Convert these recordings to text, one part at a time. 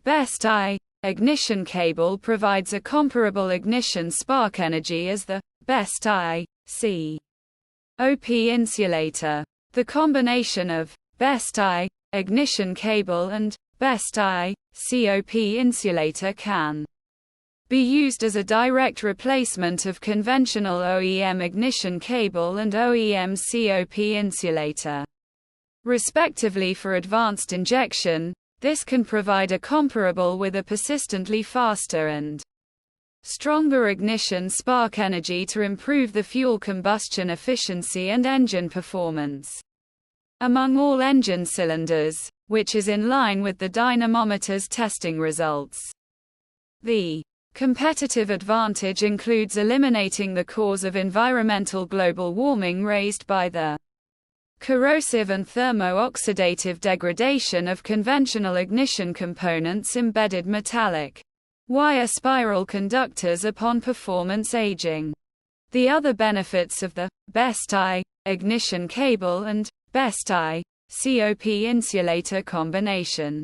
best I ignition cable provides a comparable ignition spark energy as the best I COP insulator. The combination of best I ignition cable and best I COP insulator can be used as a direct replacement of conventional OEM ignition cable and OEM COP insulator, respectively. For advanced injection, this can provide a comparable with a persistently faster and stronger ignition spark energy to improve the fuel combustion efficiency and engine performance among all engine cylinders, which is in line with the dynamometer's testing results. The competitive advantage includes eliminating the cause of environmental global warming raised by the corrosive and thermo-oxidative degradation of conventional ignition components, embedded metallic wire spiral conductors upon performance aging. The other benefits of the best I ignition cable and best I COP insulator combination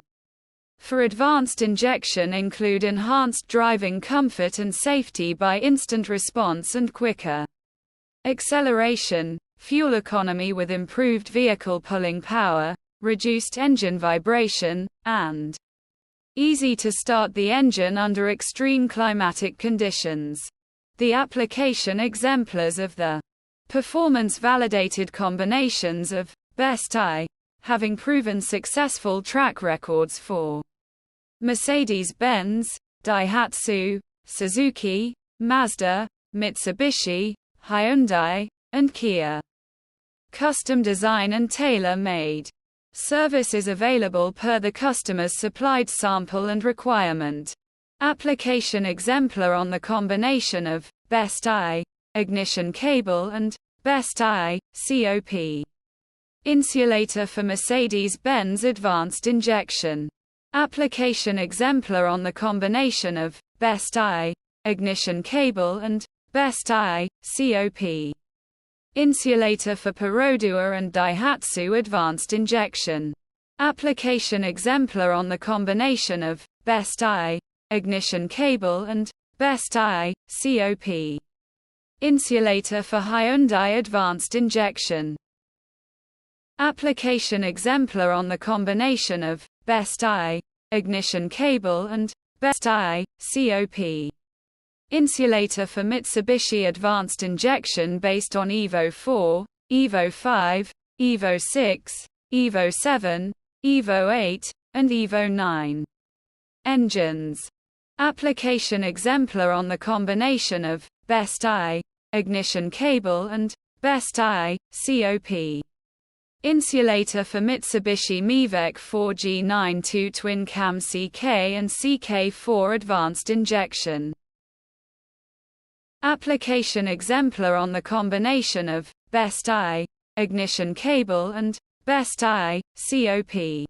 for advanced injection include enhanced driving comfort and safety by instant response and quicker acceleration, fuel economy with improved vehicle pulling power, reduced engine vibration, and easy to start the engine under extreme climatic conditions. The application exemplars of the performance-validated combinations of best I, having proven successful track records for Mercedes-Benz, Daihatsu, Suzuki, Mazda, Mitsubishi, Hyundai, and Kia. Custom design and tailor-made service is available per the customer's supplied sample and requirement. Application exemplar on the combination of best I ignition cable and best I COP insulator for Mercedes-Benz advanced injection. Application exemplar on the combination of best I ignition cable and best I COP insulator for Perodua and Daihatsu advanced injection. Application exemplar on the combination of best I ignition cable and best I COP insulator for Hyundai advanced injection. Application exemplar on the combination of best I ignition cable and best I COP insulator for Mitsubishi advanced injection based on Evo 4, Evo 5, Evo 6, Evo 7, Evo 8, and Evo 9 engines. Application exemplar on the combination of best I ignition cable and best I COP insulator for Mitsubishi Mivec 4G92 twin cam CK and CK4 advanced injection. Application exemplar on the combination of best I ignition cable and best I COP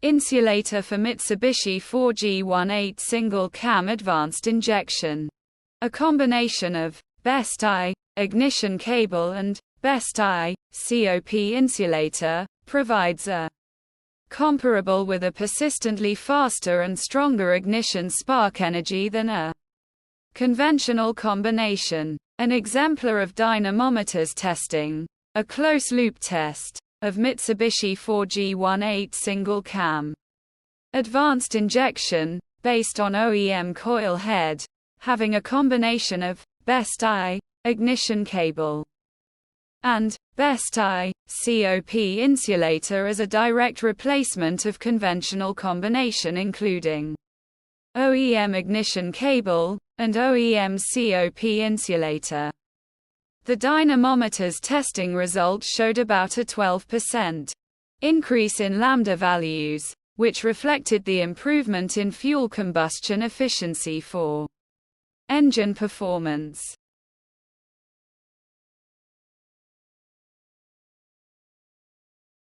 insulator for Mitsubishi 4G18 single cam advanced injection. A combination of best I ignition cable and best I COP insulator provides a comparable with a persistently faster and stronger ignition spark energy than a conventional combination. An exemplar of dynamometers testing, a close-loop test of Mitsubishi 4G18 single cam advanced injection, based on OEM coil head, having a combination of best I ignition cable and best I COP insulator as a direct replacement of conventional combination including OEM ignition cable and OEM COP insulator. The dynamometer's testing results showed about a 12% increase in lambda values, which reflected the improvement in fuel combustion efficiency for engine performance.